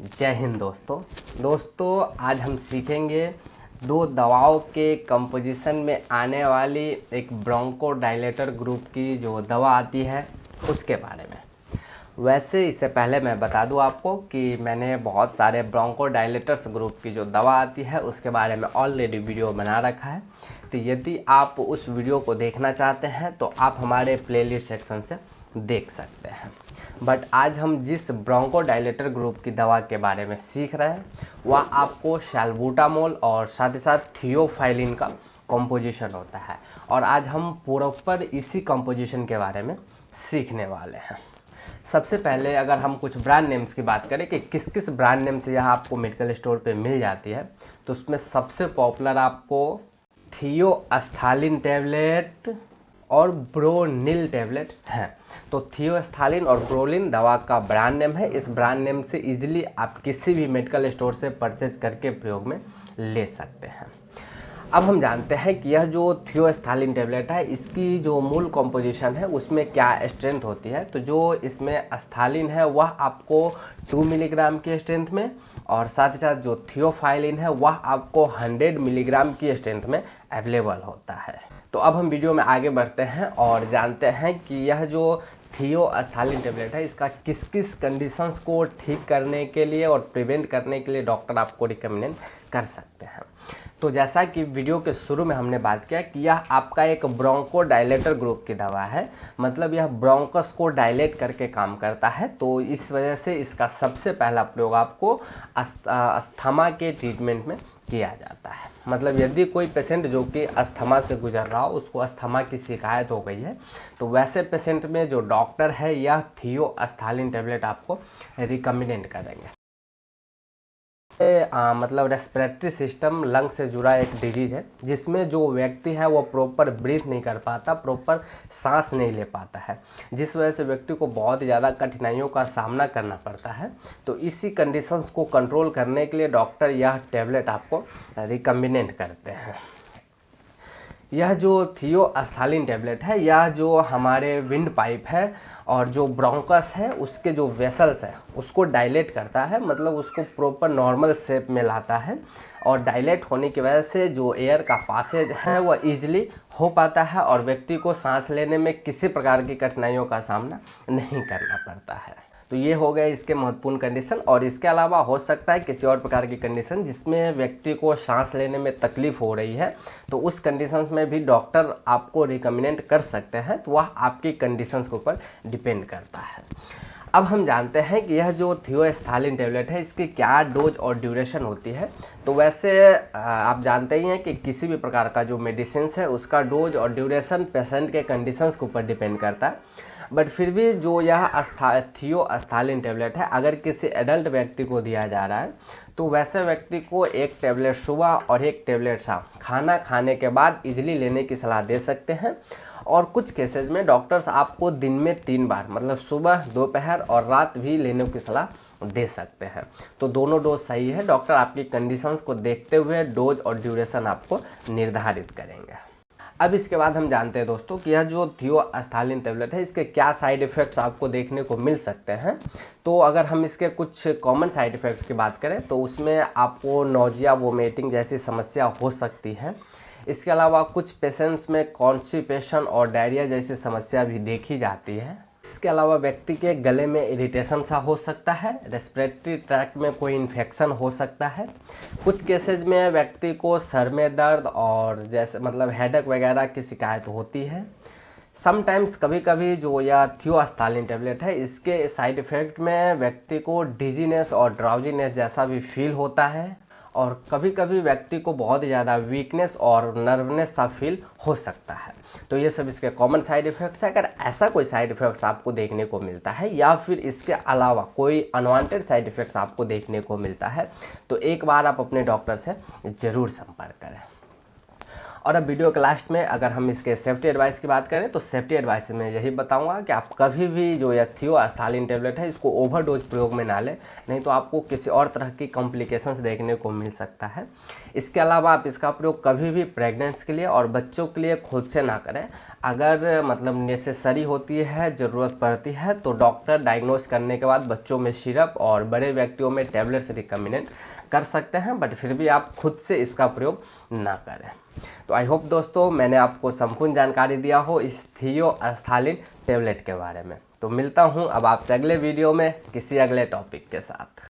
जय हिंद दोस्तों आज हम सीखेंगे दो दवाओं के कंपोजिशन में आने वाली एक ब्रोंकोडायलेटर ग्रुप की जो दवा आती है उसके बारे में। वैसे इससे पहले मैं बता दूं आपको कि मैंने बहुत सारे ब्रोंकोडायलेटर्स ग्रुप की जो दवा आती है उसके बारे में ऑलरेडी वीडियो बना रखा है। तो यदि आप उस वीडियो को देखना चाहते हैं तो आप हमारे प्लेलिस्ट सेक्शन से देख सकते हैं। बट आज हम जिस ब्रोंकोडायलेटर ग्रुप की दवा के बारे में सीख रहे हैं वह आपको सैल्बुटामोल और साथ ही साथ थियोफाइलिन का कंपोजिशन होता है, और आज हम प्रॉपर इसी कंपोजिशन के बारे में सीखने वाले हैं। सबसे पहले अगर हम कुछ ब्रांड नेम्स की बात करें कि किस किस ब्रांड नेम से यह आपको मेडिकल स्टोर पे मिल जाती है, तो उसमें सबसे पॉपुलर आपको थियोएस्थालीन टैबलेट और ब्रोनिल टैबलेट हैं। तो थियोएस्थालीन और ब्रोनिल दवा का ब्रांड नेम है। इस ब्रांड नेम से इजीली आप किसी भी मेडिकल स्टोर से परचेज करके प्रयोग में ले सकते हैं। अब हम जानते हैं कि यह जो थियोएस्थालीन टैबलेट है इसकी जो मूल कंपोजिशन है उसमें क्या स्ट्रेंथ होती है। तो जो इसमें एस्थालीन है वह आपको 2 मिलीग्राम की स्ट्रेंथ में, और साथ ही साथ जो थियोफाइलिन है वह आपको 100 मिलीग्राम की स्ट्रेंथ में अवेलेबल होता है। तो अब हम वीडियो में आगे बढ़ते हैं और जानते हैं कि यह जो थियोएस्थालीन टैबलेट है इसका किस किस कंडीशंस को ठीक करने के लिए और प्रिवेंट करने के लिए डॉक्टर आपको रिकमेंड कर सकते हैं। तो जैसा कि वीडियो के शुरू में हमने बात किया कि यह आपका एक ब्रोंकोडायलेटर ग्रुप की दवा है, मतलब यह ब्रोंकस को डायलेट करके काम करता है। तो इस वजह से इसका सबसे पहला प्रयोग आपको अस्थमा के ट्रीटमेंट में किया जाता है। मतलब यदि कोई पेशेंट जो कि अस्थमा से गुजर रहा हो, उसको अस्थमा की शिकायत हो गई है, तो वैसे पेशेंट में जो डॉक्टर है यह थियोएस्थालीन टैबलेट आपको रिकमेंड करेंगे। मतलब रेस्पिरेटरी सिस्टम लंग से जुड़ा एक डिजीज है जिसमें जो व्यक्ति है वो प्रॉपर ब्रीथ नहीं कर पाता, प्रॉपर सांस नहीं ले पाता है, जिस वजह से व्यक्ति को बहुत ज़्यादा कठिनाइयों का सामना करना पड़ता है। तो इसी कंडीशंस को कंट्रोल करने के लिए डॉक्टर यह टैबलेट आपको रिकमेंड करते हैं। यह जो थियोएस्थालीन टैबलेट है यह जो हमारे विंड पाइप है और जो ब्रोंकस है उसके जो वेसल्स है उसको डायलेट करता है, मतलब उसको प्रॉपर नॉर्मल शेप में लाता है, और डायलेट होने की वजह से जो एयर का पासेज है वह ईजिली हो पाता है और व्यक्ति को सांस लेने में किसी प्रकार की कठिनाइयों का सामना नहीं करना पड़ता है। तो ये हो गए इसके महत्वपूर्ण कंडीशन, और इसके अलावा हो सकता है किसी और प्रकार की कंडीशन जिसमें व्यक्ति को सांस लेने में तकलीफ हो रही है, तो उस कंडीशंस में भी डॉक्टर आपको रिकमेंड कर सकते हैं। तो वह आपकी कंडीशंस के ऊपर डिपेंड करता है। अब हम जानते हैं कि यह जो थियोएस्थालीन टैबलेट है इसकी क्या डोज और ड्यूरेशन होती है। तो वैसे आप जानते ही हैं कि किसी भी प्रकार का जो मेडिसिन है उसका डोज और ड्यूरेशन पेशेंट के कंडीशंस के ऊपर डिपेंड करता है। बट फिर भी जो यह थियोएस्थालीन टैबलेट है अगर किसी एडल्ट व्यक्ति को दिया जा रहा है तो वैसे व्यक्ति को एक टैबलेट सुबह और एक टैबलेट शाम खाना खाने के बाद इजीली लेने की सलाह दे सकते हैं। और कुछ केसेस में डॉक्टर्स आपको दिन में 3 बार, मतलब सुबह, दोपहर और रात भी लेने की सलाह दे सकते हैं। तो दोनों डोज सही है। डॉक्टर आपकी कंडीशंस को देखते हुए डोज और ड्यूरेशन आपको निर्धारित करेंगे। अब इसके बाद हम जानते हैं दोस्तों कि यह जो थियोएस्थालीन टैबलेट है इसके क्या साइड इफ़ेक्ट्स आपको देखने को मिल सकते हैं। तो अगर हम इसके कुछ कॉमन साइड इफ़ेक्ट्स की बात करें तो उसमें आपको नोजिया, वोमिटिंग जैसी समस्या हो सकती है। इसके अलावा कुछ पेशेंट्स में कॉन्स्टिपेशन और डायरिया जैसी समस्या भी देखी जाती है। इसके अलावा व्यक्ति के गले में इरिटेशन सा हो सकता है, रेस्पिरेटरी ट्रैक्ट में कोई इन्फेक्शन हो सकता है। कुछ केसेज में व्यक्ति को सर में दर्द और जैसे मतलब हेडेक वगैरह की शिकायत होती है। समटाइम्स कभी कभी जो यह थियोएस्थालीन टैबलेट है इसके साइड इफ़ेक्ट में व्यक्ति को डिजीनेस और ड्राउजीनेस जैसा भी फील होता है, और कभी कभी व्यक्ति को बहुत ज़्यादा वीकनेस और नर्वनेस सा फील हो सकता है। तो ये सब इसके कॉमन साइड इफ़ेक्ट्स है। अगर ऐसा कोई साइड इफ़ेक्ट्स आपको देखने को मिलता है या फिर इसके अलावा कोई अनवांटेड साइड इफ़ेक्ट्स आपको देखने को मिलता है तो एक बार आप अपने डॉक्टर से ज़रूर संपर्क करें। और अब वीडियो के लास्ट में अगर हम इसके सेफ्टी एडवाइस की बात करें तो सेफ्टी एडवाइस में यही बताऊंगा कि आप कभी भी जो यह थियोएस्थालीन टैबलेट है इसको ओवरडोज प्रयोग में ना लें, नहीं तो आपको किसी और तरह की कॉम्प्लिकेशंस देखने को मिल सकता है। इसके अलावा आप इसका प्रयोग कभी भी प्रेगनेंट्स के लिए और बच्चों के लिए खुद से ना करें। अगर मतलब नेसेसरी होती है, ज़रूरत पड़ती है, तो डॉक्टर डायग्नोस करने के बाद बच्चों में सिरप और बड़े व्यक्तियों में टैबलेट्स रिकमेंड कर सकते हैं, बट फिर भी आप खुद से इसका प्रयोग ना करें। तो आई होप दोस्तों मैंने आपको संपूर्ण जानकारी दिया हो इस थियोएस्थालीन टैबलेट के बारे में। तो मिलता हूँ अब आपसे अगले वीडियो में किसी अगले टॉपिक के साथ।